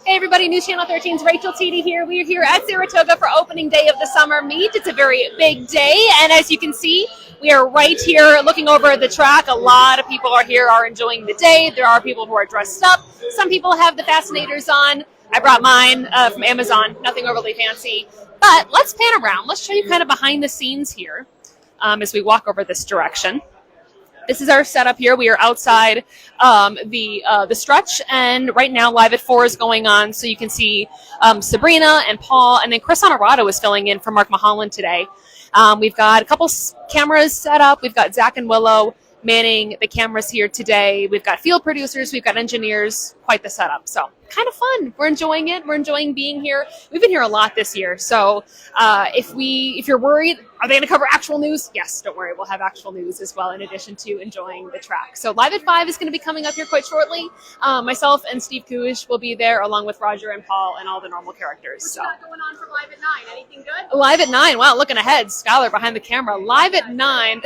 Hey everybody, News Channel 13's Rachel Tiede here. We are here at Saratoga for opening day of the summer meet. It's a very big day, and as you can see, we are right here looking over the track. A lot of people are here, are enjoying the day. There are people who are dressed up. Some people have the fascinators on. I brought mine from Amazon, nothing overly fancy. But let's pan around. Let's show you kind of behind the scenes here as we walk over this direction. This is our setup here. We are outside the stretch, and right now Live at 4 is going on, so you can see Sabrina and Paul, and then Chris Honorado is filling in for Mark Mulholland today. We've got a couple cameras set up. We've got Zach and Willow manning the cameras here today. We've got field producers. We've got engineers. Quite the setup. So kind of fun. We're enjoying it. We're enjoying being here. We've been here a lot this year. So if you're worried, are they going to cover actual news? Yes, don't worry. We'll have actual news as well in addition to enjoying the track. So Live at 5 is going to be coming up here quite shortly. Myself and Steve Kuish will be there along with Roger and Paul and all the normal characters. What's got going on for Live at 9? Anything good? Live at 9. Wow, looking ahead. Skylar behind the camera. Live at 9.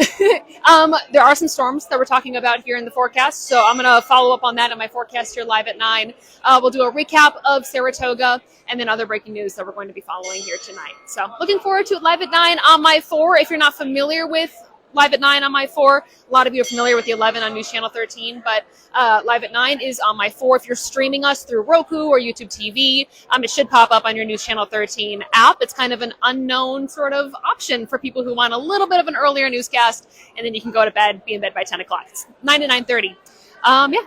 There are some storms that we're talking about here in the forecast. So I'm going to follow up on that in my forecast here live at 9. We'll do a recap of Saratoga and then other breaking news that we're going to be following here tonight. So looking forward to it live at 9 on my 4. If you're not familiar with Live at 9 on my 4, a lot of you are familiar with the 11 on News Channel 13, but Live at 9 is on my 4. If you're streaming us through Roku or YouTube TV, it should pop up on your News Channel 13 app. It's kind of an unknown sort of option for people who want a little bit of an earlier newscast, and then you can go to bed, be in bed by 10 o'clock. It's 9 to 9:30.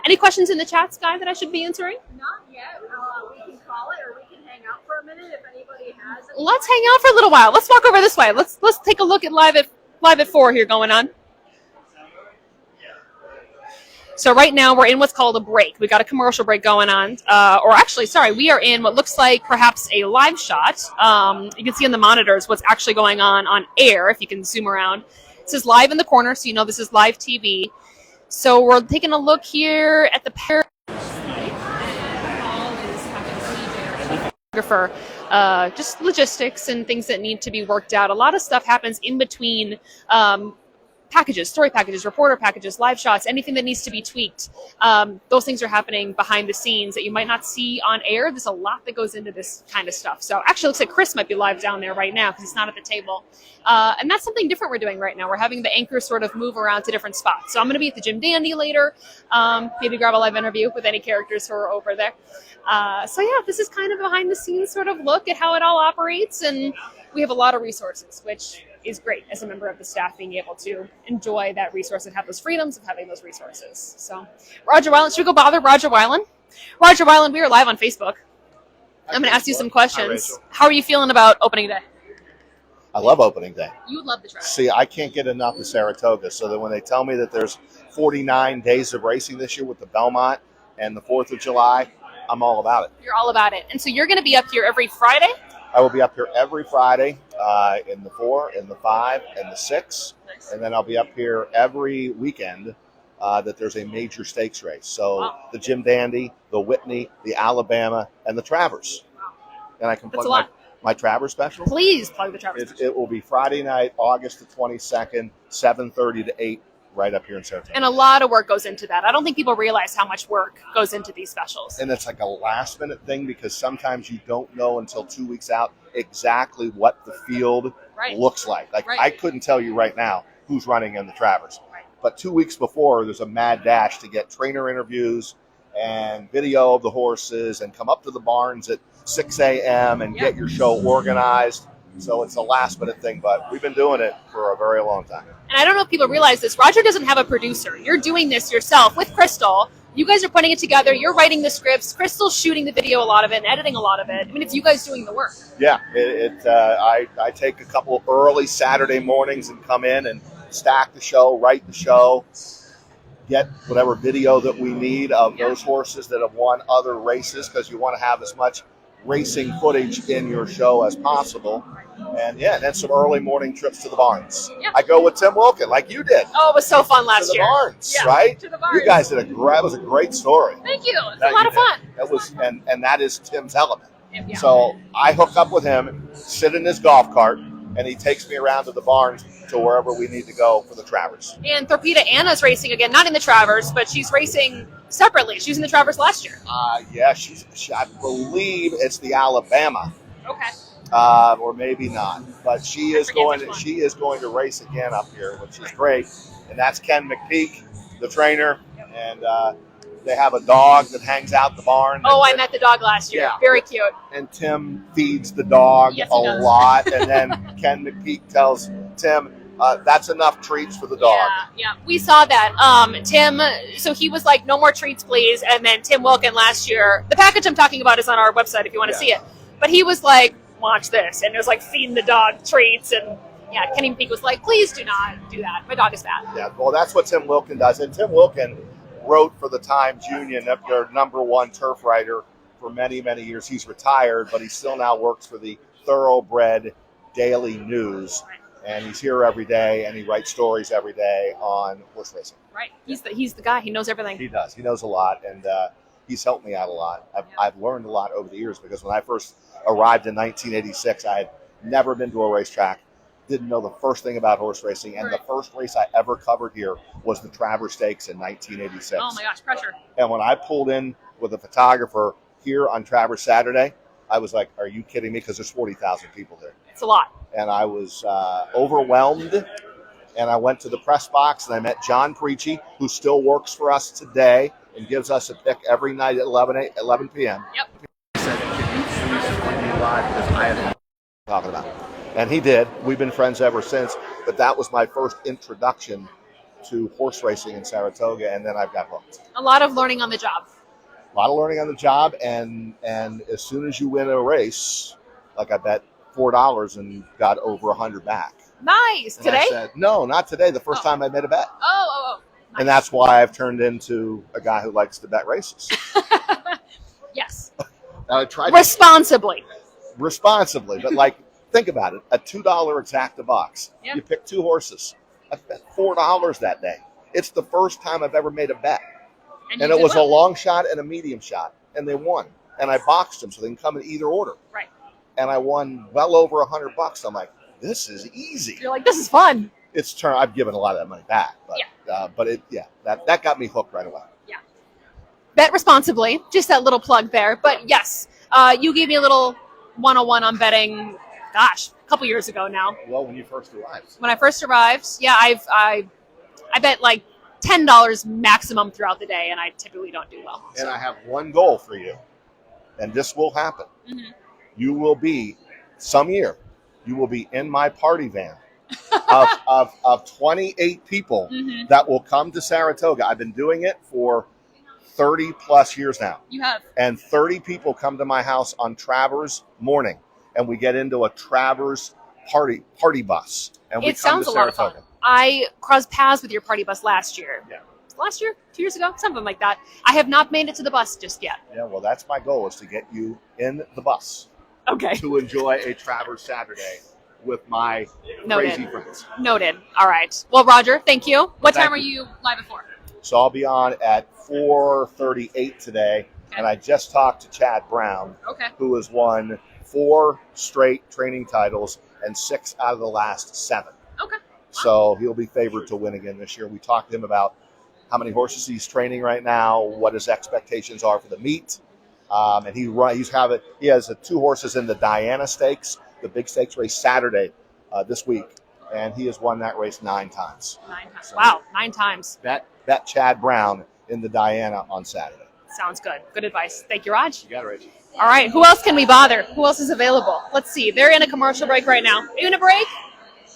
Any questions in the chat, Sky, that I should be answering? Not yet. We can call it, or we can hang out for a minute if anybody has. Let's hang out for a little while. Let's walk over this way. Let's take a look at Live at 4 here going on. So right now we're in what's called a break. We got a commercial break going on. We are in what looks like perhaps a live shot. You can see on the monitors what's actually going on air, if you can zoom around. It says live in the corner, so you know this is live TV. So we're taking a look here at the just logistics and things that need to be worked out. A lot of stuff happens in between packages, story packages, reporter packages, live shots, anything that needs to be tweaked. Those things are happening behind the scenes that you might not see on air. There's a lot that goes into this kind of stuff. So actually, it looks like Chris might be live down there right now because he's not at the table. And that's something different we're doing right now. We're having the anchors sort of move around to different spots. So I'm going to be at the Jim Dandy later, maybe grab a live interview with any characters who are over there. This is kind of a behind the scenes sort of look at how it all operates. And we have a lot of resources, which is great as a member of the staff being able to enjoy that resource and have those freedoms of having those resources. So Roger Weiland, should we go bother Roger Weiland? Roger Weiland, we are live on Facebook. I'm going to ask you some questions. How are you feeling about opening day? I love opening day. You would love the track. See, I can't get enough of Saratoga, so that when they tell me that there's 49 days of racing this year with the Belmont and the 4th of July, I'm all about it. You're all about it. And so you're going to be up here every Friday? I will be up here every Friday in the 4, in the 5, and the 6. Nice. And then I'll be up here every weekend that there's a major stakes race. So the Jim Dandy, the Whitney, the Alabama, and the Travers. Wow. And I can plug my Travers special. Please plug the Travers special. It will be Friday night, August the 22nd, 7:30 to 8, right up here in Saratoga. And a lot of work goes into that. I don't think people realize how much work goes into these specials. And it's like a last-minute thing because sometimes you don't know until 2 weeks out exactly what the field looks like. I couldn't tell you right now who's running in the Travers. Right. But 2 weeks before, there's a mad dash to get trainer interviews and video of the horses and come up to the barns at 6 a.m. and get your show organized. So it's a last-minute thing, but we've been doing it for a very long time. And I don't know if people realize this. Roger doesn't have a producer. You're doing this yourself with Crystal. You guys are putting it together. You're writing the scripts. Crystal's shooting the video a lot of it and editing a lot of it. I mean, it's you guys doing the work. Yeah. I take a couple of early Saturday mornings and come in and stack the show, write the show, get whatever video that we need of those horses that have won other races because you want to have as much racing footage in your show as possible. And then some early morning trips to the barns. Yeah. I go with Tim Wilkin, like you did. Oh, it was so fun last year. To the barns, right? To the barns. You guys did it was a great story. Thank you. It was a lot of fun. That was, and that is Tim's element. Yeah. So I hook up with him, sit in his golf cart, and he takes me around to the barns to wherever we need to go for the Travers. And Torpeda Anna's racing again, not in the Travers, but she's racing separately. She was in the Travers last year. Yeah, I believe it's the Alabama. Okay. Or maybe not, but she is going to race again up here, which is great. And that's Ken McPeak, the trainer, and they have a dog that hangs out the barn. Oh, I met the dog last year. Yeah. Very cute. And Tim feeds the dog a lot, and then Ken McPeak tells Tim, that's enough treats for the dog. Yeah, we saw that. Tim, so he was like, no more treats, please. And then Tim Wilkin last year, the package I'm talking about is on our website if you want to see it. But he was like, watch this. And it was like feeding the dog treats. And yeah, Kenny McPeak was like, please do not do that. My dog is fat. Yeah, well, that's what Tim Wilkin does. And Tim Wilkin wrote for the Times Union, their #1 turf writer for many, many years. He's retired, but he still now works for the Thoroughbred Daily News. And he's here every day, and he writes stories every day on horse racing. Right. He's the guy. He knows everything. He does. He knows a lot, and he's helped me out a lot. I've learned a lot over the years, because when I first arrived in 1986, I had never been to a racetrack, didn't know the first thing about horse racing, and the first race I ever covered here was the Travers Stakes in 1986. Oh my gosh, pressure. And when I pulled in with a photographer here on Travers Saturday, I was like, are you kidding me? Because there's 40,000 people there. It's a lot. And I was overwhelmed, and I went to the press box, and I met John Preachy, who still works for us today and gives us a pick every night at 11 p.m. Yep. He said, can you please put me live, because I am talking about it. And he did. We've been friends ever since, but that was my first introduction to horse racing in Saratoga, and then I've got hooked. A lot of learning on the job. A lot of learning on the job, and as soon as you win a race, like I bet $4 and got over 100 back. Nice. And today? I said, no, not today. The first time I made a bet. Oh. Nice. And that's why I've turned into a guy who likes to bet races. Yes. I tried responsibly, but like, think about it. A $2 exacta box. Yep. You pick 2 horses. I bet $4 that day. It's the first time I've ever made a bet. And it was a long shot and a medium shot, and they won. And I boxed them so they can come in either order. Right. And I won well over $100. I'm like, this is easy. You're like, this is fun. I've given a lot of that money back, but that got me hooked right away. Yeah. Bet responsibly. Just that little plug there. But yes, you gave me a little 101 on betting. Gosh, a couple years ago now. Well, when you first arrived. When I first arrived, yeah, I bet like $10 maximum throughout the day, and I typically don't do well. And I have one goal for you, and this will happen. Mm-hmm. You will be, some year, you will be in my party van of 28 people mm-hmm. that will come to Saratoga. I've been doing it for 30 plus years now. You have. And 30 people come to my house on Travers morning, and we get into a Travers party bus. And it sounds a lot of fun. I crossed paths with your party bus last year. Yeah. Last year? 2 years ago? Something like that. I have not made it to the bus just yet. Yeah, well, that's my goal, is to get you in the bus. Okay. To enjoy a Travers Saturday with my crazy friends. Noted. All right. Well, Roger, thank you. What time are you live at 4? So I'll be on at 4:38 today, and I just talked to Chad Brown, who has won 4 straight training titles and 6 out of the last 7. Okay. So he'll be favored to win again this year. We talked to him about how many horses he's training right now, what his expectations are for the meet. And he has 2 horses in the Diana Stakes, the big stakes race Saturday this week, and he has won that race 9 times. 9 times. So wow, 9 times. Bet Chad Brown in the Diana on Saturday. Sounds good. Good advice. Thank you, Raj. You got it, Rachel. All right, who else can we bother? Who else is available? Let's see. They're in a commercial break right now. Are you in a break?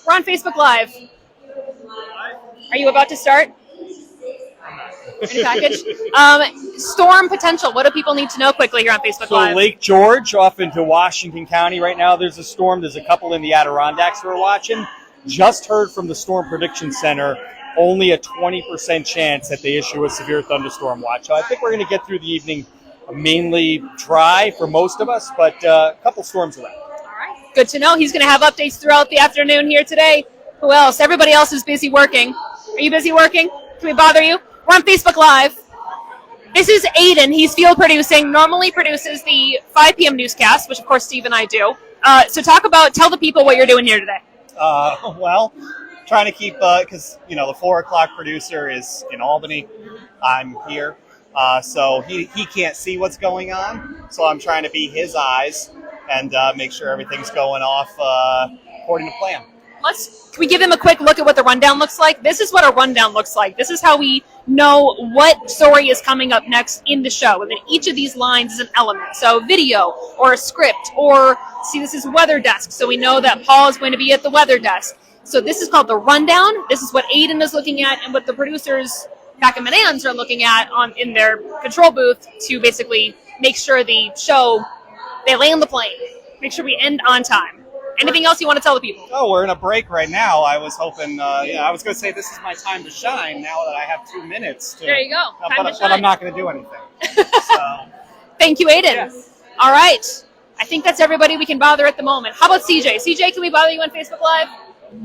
We're on Facebook Live. Are you about to start? Any package? Storm potential. What do people need to know quickly here on Facebook Live? So Lake George off into Washington County right now. There's a storm. There's a couple in the Adirondacks we're watching. Just heard from the Storm Prediction Center, only a 20% chance that they issue a severe thunderstorm watch. So I think we're going to get through the evening mainly dry for most of us, but a couple storms around. All right. Good to know. He's going to have updates throughout the afternoon here today. Who else? Everybody else is busy working. Are you busy working? Can we bother you? We're on Facebook Live. This is Aiden. He's field producing, normally produces the 5 p.m. newscast, which of course Steve and I do. So tell the people what you're doing here today. Well, trying to keep, because, the 4 o'clock producer is in Albany. I'm here. So he can't see what's going on. So I'm trying to be his eyes and make sure everything's going off according to plan. Can we give them a quick look at what the rundown looks like? This is what a rundown looks like. This is how we know what story is coming up next in the show. And then each of these lines is an element. So video or a script or, see, this is weather desk. So we know that Paul is going to be at the weather desk. So this is called the rundown. This is what Aiden is looking at and what the producers back in Manans are looking at in their control booth to basically make sure the show, they land the plane, make sure we end on time. Anything else you want to tell the people? Oh, we're in a break right now. I was hoping, I was going to say this is my time to shine now that I have 2 minutes. There you go. But I'm not going to do anything. So. Thank you, Aiden. Yes. All right. I think that's everybody we can bother at the moment. How about CJ? CJ, can we bother you on Facebook Live?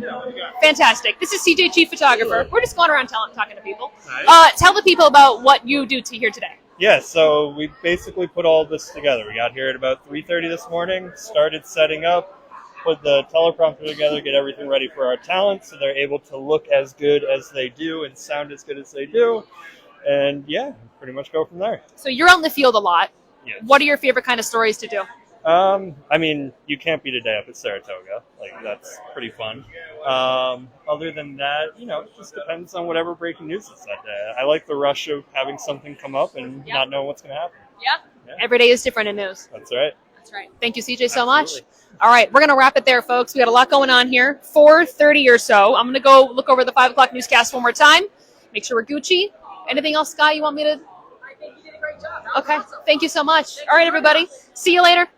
Yeah. Fantastic. This is CJ, Chief Photographer. We're just going around talking to people. Nice. Tell the people about what you do here today. Yeah, so we basically put all this together. We got here at about 3:30 this morning, started setting up, put the teleprompter together, get everything ready for our talent so they're able to look as good as they do and sound as good as they do. And yeah, pretty much go from there. So you're out in the field a lot. Yes. What are your favorite kind of stories to do? I mean, you can't beat a day up at Saratoga. Like, that's pretty fun. Other than that, it just depends on whatever breaking news is that day. I like the rush of having something come up and not knowing what's going to happen. Yeah. Every day is different in news. That's right. That's right. Thank you, CJ, so Absolutely. much. All right, we're going to wrap it there, folks. We got a lot going on here. 4:30 or so. I'm going to go look over the 5 o'clock newscast one more time. Make sure we're Gucci. Anything else, Sky, you want me to? I think you did a great job. Okay. Thank you so much. All right, everybody. See you later.